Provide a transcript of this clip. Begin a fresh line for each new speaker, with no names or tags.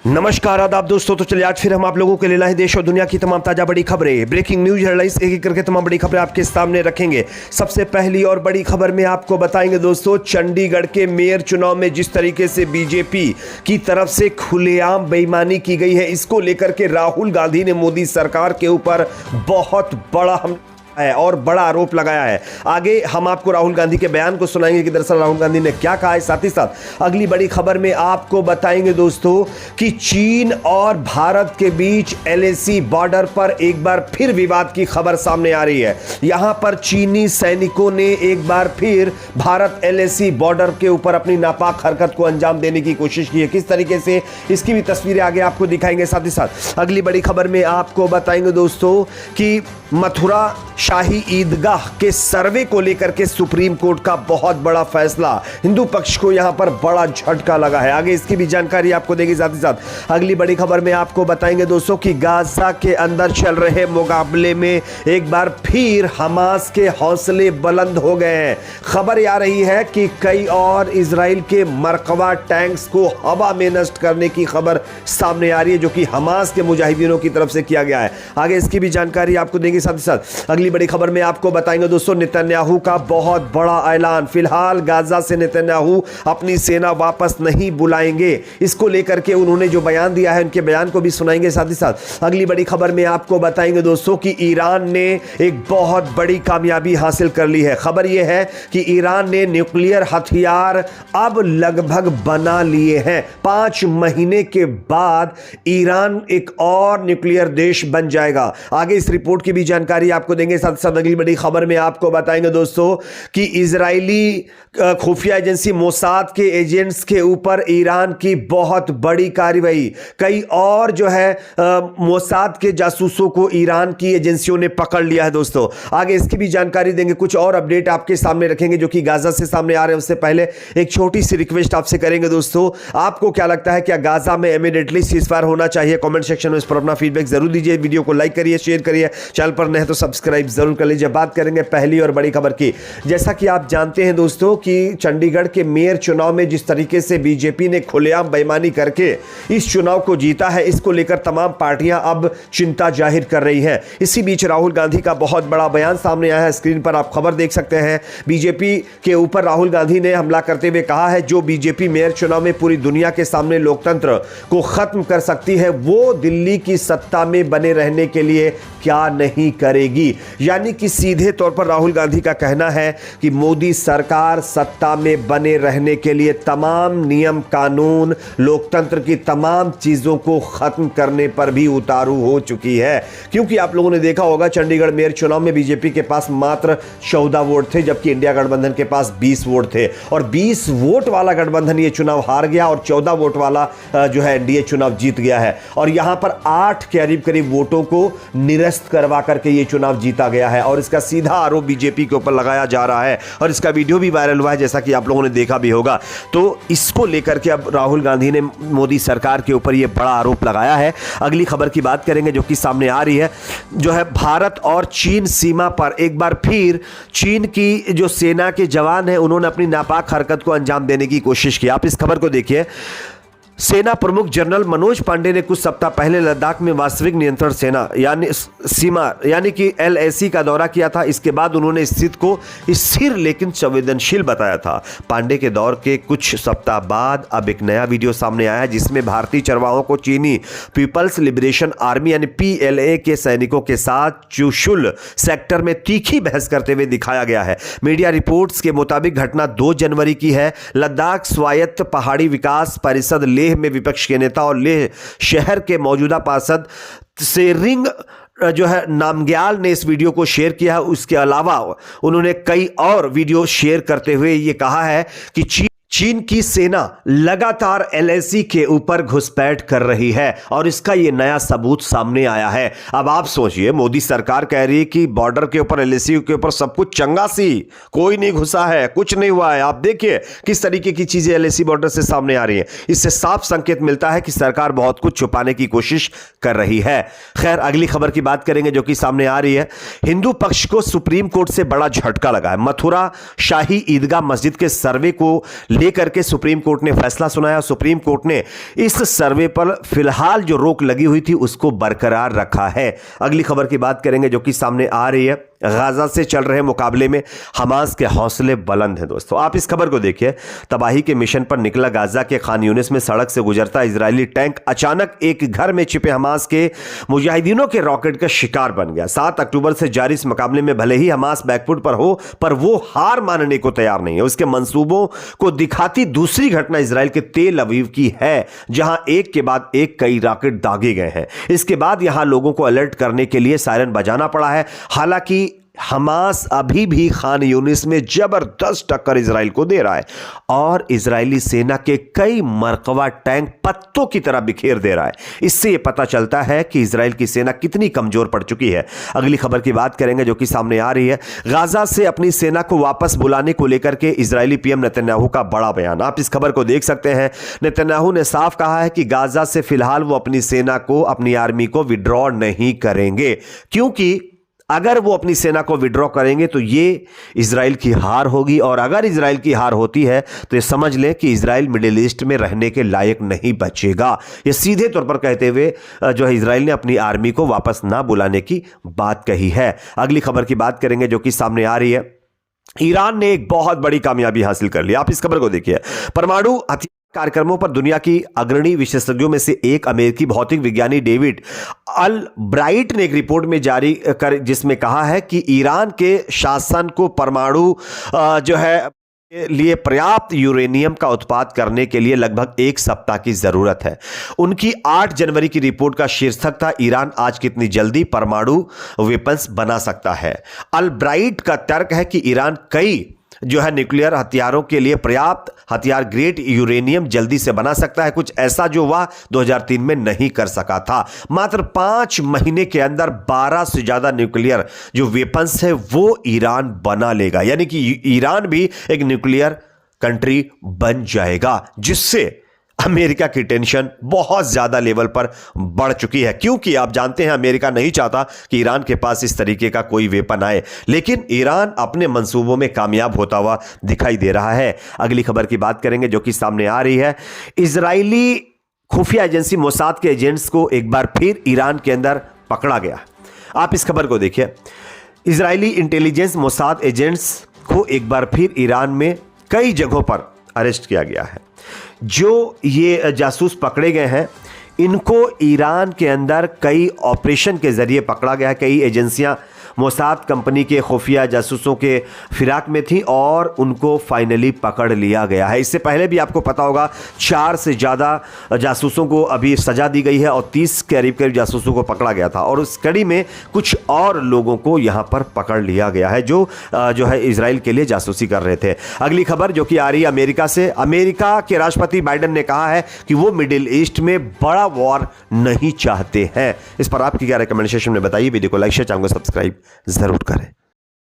नमस्कार आदाब दोस्तों। तो चलिए आज फिर हम आप लोगों के लिए लाए देश और दुनिया की तमाम ताजा बड़ी खबरें, ब्रेकिंग न्यूज हेडलाइंस, एक एक करके तमाम बड़ी खबरें आपके सामने रखेंगे। सबसे पहली और बड़ी खबर में आपको बताएंगे दोस्तों, चंडीगढ़ के मेयर चुनाव में जिस तरीके से बीजेपी की तरफ से खुलेआम बेईमानी की गई है, इसको लेकर के राहुल गांधी ने मोदी सरकार के ऊपर बहुत बड़ा है और बड़ा आरोप लगाया है। आगे हम आपको राहुल गांधी के बयान को सुनाएंगे कि दरअसल राहुल गांधी ने क्या कहा है। साथ ही साथ अगली बड़ी खबर में आपको बताएंगे दोस्तों कि चीन और भारत के बीच LAC बॉर्डर पर एक बार फिर विवाद की खबर सामने आ रही है। यहां पर चीनी सैनिकों ने एक बार फिर भारत LAC बॉर्डर के ऊपर अपनी नापाक हरकत को अंजाम देने की कोशिश की है। किस तरीके से, इसकी भी तस्वीरें आगे आपको दिखाएंगे। साथ ही साथ अगली बड़ी खबर में आपको बताएंगे दोस्तों कि मथुरा शाही ईदगाह के सर्वे को लेकर के सुप्रीम कोर्ट का बहुत बड़ा फैसला, हिंदू पक्ष को यहां पर बड़ा झटका लगा है। आगे इसकी भी जानकारी आपको देगी। साथ ही साथ अगली बड़ी खबर में आपको बताएंगे दोस्तों कि गाजा के अंदर चल रहे मुकाबले में एक बार फिर हमास के हौसले बुलंद हो गए हैं। खबर आ रही है कि कई और इजराइल के मरकवा टैंक्स को हवा में नष्ट करने की खबर सामने आ रही है, जो कि हमास के मुजाहिदीनों की तरफ से किया गया है। आगे इसकी भी जानकारी आपको देंगे। साथ ही साथ अगली बड़ी खबर में आपको बताएंगे दोस्तों नेतन्याहू का बहुत बड़ा ऐलान। फिलहाल गाजा से नेतन्याहू अपनी सेना वापस नहीं बुलाएंगे, इसको लेकर के उन्होंने जो बयान दिया है, उनके बयान को भी सुनाएंगे। साथ ही साथ अगली बड़ी खबर में आपको बताएंगे दोस्तों कि ईरान ने एक बहुत बड़ी कामयाबी हासिल कर ली है। खबर यह है कि ईरान ने न्यूक्लियर हथियार अब लगभग बना लिए हैं। 5 महीने के बाद ईरान एक और न्यूक्लियर देश बन जाएगा। आगे इस रिपोर्ट की भी जानकारी आपको देंगे। साथ साथ अगली बड़ी खबर में आपको बताएंगे दोस्तों कि इजरायली खुफिया एजेंसी मोसाद के एजेंट्स के ऊपर ईरान की बहुत बड़ी कार्रवाई। कई और जो है मोसाद के जासूसों को ईरान की एजेंसियों ने पकड़ लिया है दोस्तों। आगे इसकी भी जानकारी देंगे। कुछ और अपडेट आपके सामने रखेंगे जो कि गाजा से सामने आ रहे हैं। उससे पहले एक छोटी सी रिक्वेस्ट आपसे करेंगे दोस्तों, आपको क्या लगता है क्या गाजा में इमीडिएटली सीजफायर होना चाहिए? कमेंट सेक्शन में इस पर अपना फीडबैक जरूर दीजिए। वीडियो को लाइक करिए, शेयर करिए, चैनल पर नए तो सब्सक्राइब जरूर कर लीजिए। बात करेंगे पहली और बड़ी खबर की। जैसा कि आप जानते हैं दोस्तों कि चंडीगढ़ के मेयर चुनाव में जिस तरीके से बीजेपी ने खुलेआम बेईमानी करके इस चुनाव को जीता है, इसको लेकर तमाम पार्टियां अब चिंता जाहिर कर रही हैं। इसी बीच राहुल गांधी का बहुत बड़ा बयान सामने आया है। स्क्रीन पर आप खबर देख सकते हैं। बीजेपी के ऊपर राहुल गांधी ने हमला करते हुए कहा है, जो बीजेपी मेयर चुनाव में पूरी दुनिया के सामने लोकतंत्र को खत्म कर सकती है, वो दिल्ली की सत्ता में बने रहने के लिए क्या नहीं करेगी। यानी कि सीधे तौर पर राहुल गांधी का कहना है कि मोदी सरकार सत्ता में बने रहने के लिए तमाम नियम कानून, लोकतंत्र की तमाम चीजों को खत्म करने पर भी उतारू हो चुकी है। क्योंकि आप लोगों ने देखा होगा चंडीगढ़ मेयर चुनाव में बीजेपी के पास मात्र 14 वोट थे, जबकि इंडिया गठबंधन के पास 20 वोट थे और 20 वोट वाला गठबंधन ये चुनाव हार गया और 14 वोट वाला जो है एनडीए चुनाव जीत गया है। और यहां पर 8 करीब करीब वोटों को निरस्त करवा करके ये चुनाव जीता गया है और इसका सीधा आरोप बीजेपी के ऊपर लगाया जा रहा है और इसका वीडियो भी वायरल हुआ है, जैसा कि आप लोगों ने देखा भी होगा। तो इसको लेकर के अब राहुल गांधी ने मोदी सरकार के ऊपर यह बड़ा आरोप लगाया है। अगली खबर की बात करेंगे जो कि सामने आ रही है, जो है भारत और चीन सीमा पर एक बार फिर चीन की जो सेना के जवान हैं, उन्होंने अपनी नापाक हरकत को अंजाम देने की कोशिश की। आप इस खबर को देखिए। सेना प्रमुख जनरल मनोज पांडे ने कुछ सप्ताह पहले लद्दाख में वास्तविक नियंत्रण सेना यानी सीमा यानी कि LAC का दौरा किया था। इसके बाद उन्होंने स्थिति को स्थिर लेकिन संवेदनशील बताया था। पांडे के दौर के कुछ सप्ताह बाद अब एक नया वीडियो सामने आया है, जिसमें भारतीय चरवाहों को चीनी पीपल्स लिबरेशन आर्मी यानी PLA के सैनिकों के साथ चुशुल सेक्टर में तीखी बहस करते हुए दिखाया गया है। मीडिया रिपोर्ट्स के मुताबिक घटना 2 जनवरी की है। लद्दाख स्वायत्त पहाड़ी विकास परिषद लेह में विपक्ष के नेता और लेह शहर के मौजूदा पार्षद सेरिंग जो है नामग्याल ने इस वीडियो को शेयर किया है। उसके अलावा उन्होंने कई और वीडियो शेयर करते हुए ये कहा है कि चीन की सेना लगातार LAC के ऊपर घुसपैठ कर रही है और इसका यह नया सबूत सामने आया है। अब आप सोचिए, मोदी सरकार कह रही है कि बॉर्डर के ऊपर LAC के ऊपर सब कुछ चंगा सी, कोई नहीं घुसा है, कुछ नहीं हुआ है। आप देखिए किस तरीके की चीजें LAC बॉर्डर से सामने आ रही है। इससे साफ संकेत मिलता है कि सरकार बहुत कुछ छुपाने की कोशिश कर रही है। खैर, अगली खबर की बात करेंगे जो कि सामने आ रही है। हिंदू पक्ष को सुप्रीम कोर्ट से बड़ा झटका लगा है। मथुरा शाही ईदगाह मस्जिद के सर्वे को लेकर के सुप्रीम कोर्ट ने फैसला सुनाया। सुप्रीम कोर्ट ने इस सर्वे पर फिलहाल जो रोक लगी हुई थी उसको बरकरार रखा है। अगली खबर की बात करेंगे जो कि सामने आ रही है। गाजा से चल रहे मुकाबले में हमास के हौसले बुलंद हैं। दोस्तों आप इस खबर को देखिए। तबाही के मिशन पर निकला गाजा के खान यूनिस में सड़क से गुजरता इजरायली टैंक अचानक एक घर में छिपे हमास के मुजाहिदीनों के रॉकेट का शिकार बन गया। 7 अक्टूबर से जारी इस मुकाबले में भले ही हमास बैकफुट पर हो, पर वो हार मानने को तैयार नहीं है। उसके मंसूबों को दिखाती दूसरी घटना इजराइल के तेल अवीव की है, जहां एक के बाद एक कई रॉकेट दागे गए हैं। इसके बाद यहां लोगों को अलर्ट करने के लिए सायरन बजाना पड़ा है। हालांकि हमास अभी भी खान यूनिस में जबरदस्त टक्कर इजराइल को दे रहा है और इजरायली सेना के कई मरकवा टैंक पत्तों की तरह बिखेर दे रहा है। इससे यह पता चलता है कि इजराइल की सेना कितनी कमजोर पड़ चुकी है। अगली खबर की बात करेंगे जो कि सामने आ रही है। गाजा से अपनी सेना को वापस बुलाने को लेकर के इजरायली पीएम नेतन्याहू का बड़ा बयान। आप इस खबर को देख सकते हैं। नेतन्याहू ने साफ कहा है कि गाजा से फिलहाल वो अपनी सेना को, अपनी आर्मी को विड्रॉ नहीं करेंगे, क्योंकि अगर वो अपनी सेना को विड्रॉ करेंगे तो ये इजराइल की हार होगी, और अगर इजराइल की हार होती है तो ये समझ लें कि इजराइल मिडिल ईस्ट में रहने के लायक नहीं बचेगा। ये सीधे तौर पर कहते हुए जो है इजराइल ने अपनी आर्मी को वापस ना बुलाने की बात कही है। अगली खबर की बात करेंगे जो कि सामने आ रही है। ईरान ने एक बहुत बड़ी कामयाबी हासिल कर ली। आप इस खबर को देखिए। परमाणु कार्यक्रमों पर दुनिया की अग्रणी विशेषज्ञों में से एक अमेरिकी भौतिक विज्ञानी डेविड अल्ब्राइट ने एक रिपोर्ट में जारी कर जिसमें कहा है कि ईरान के शासन को परमाणु जो है लिए पर्याप्त यूरेनियम का उत्पादन करने के लिए लगभग 1 सप्ताह की जरूरत है। उनकी 8 जनवरी की रिपोर्ट का शीर्षक था, ईरान आज कितनी जल्दी परमाणु वेपन्स बना सकता है। अल्ब्राइट का तर्क है कि ईरान कई जो है न्यूक्लियर हथियारों के लिए पर्याप्त हथियार ग्रेड यूरेनियम जल्दी से बना सकता है, कुछ ऐसा जो वह 2003 में नहीं कर सका था। मात्र 5 महीने के अंदर 12 से ज्यादा न्यूक्लियर जो वेपन्स है वो ईरान बना लेगा, यानी कि ईरान भी एक न्यूक्लियर कंट्री बन जाएगा, जिससे अमेरिका की टेंशन बहुत ज्यादा लेवल पर बढ़ चुकी है। क्योंकि आप जानते हैं अमेरिका नहीं चाहता कि ईरान के पास इस तरीके का कोई वेपन आए, लेकिन ईरान अपने मंसूबों में कामयाब होता हुआ दिखाई दे रहा है। अगली खबर की बात करेंगे जो कि सामने आ रही है। इजरायली खुफिया एजेंसी मोसाद के एजेंट्स को एक बार फिर ईरान के अंदर पकड़ा गया। आप इस खबर को देखिए। इजरायली इंटेलिजेंस मोसाद एजेंट्स को एक बार फिर ईरान में कई जगहों पर अरेस्ट किया गया है। जो ये जासूस पकड़े गए हैं इनको ईरान के अंदर कई ऑपरेशन के जरिए पकड़ा गया है। कई एजेंसियां मोसाद कंपनी के खुफिया जासूसों के फिराक में थी और उनको फाइनली पकड़ लिया गया है। इससे पहले भी आपको पता होगा 4 से ज़्यादा जासूसों को अभी सजा दी गई है और 30 करीब जासूसों को पकड़ा गया था, और उस कड़ी में कुछ और लोगों को यहाँ पर पकड़ लिया गया है जो है इजराइल के लिए जासूसी कर रहे थे। अगली खबर जो कि आ रही है अमेरिका से। अमेरिका के राष्ट्रपति बाइडेन ने कहा है कि वो मिडिल ईस्ट में बड़ा वॉर नहीं चाहते हैं। इस पर आपकी क्या राय कमेंट सेक्शन में बताइए। वीडियो को लाइक शेयर, चैनल को सब्सक्राइब जरूर करें।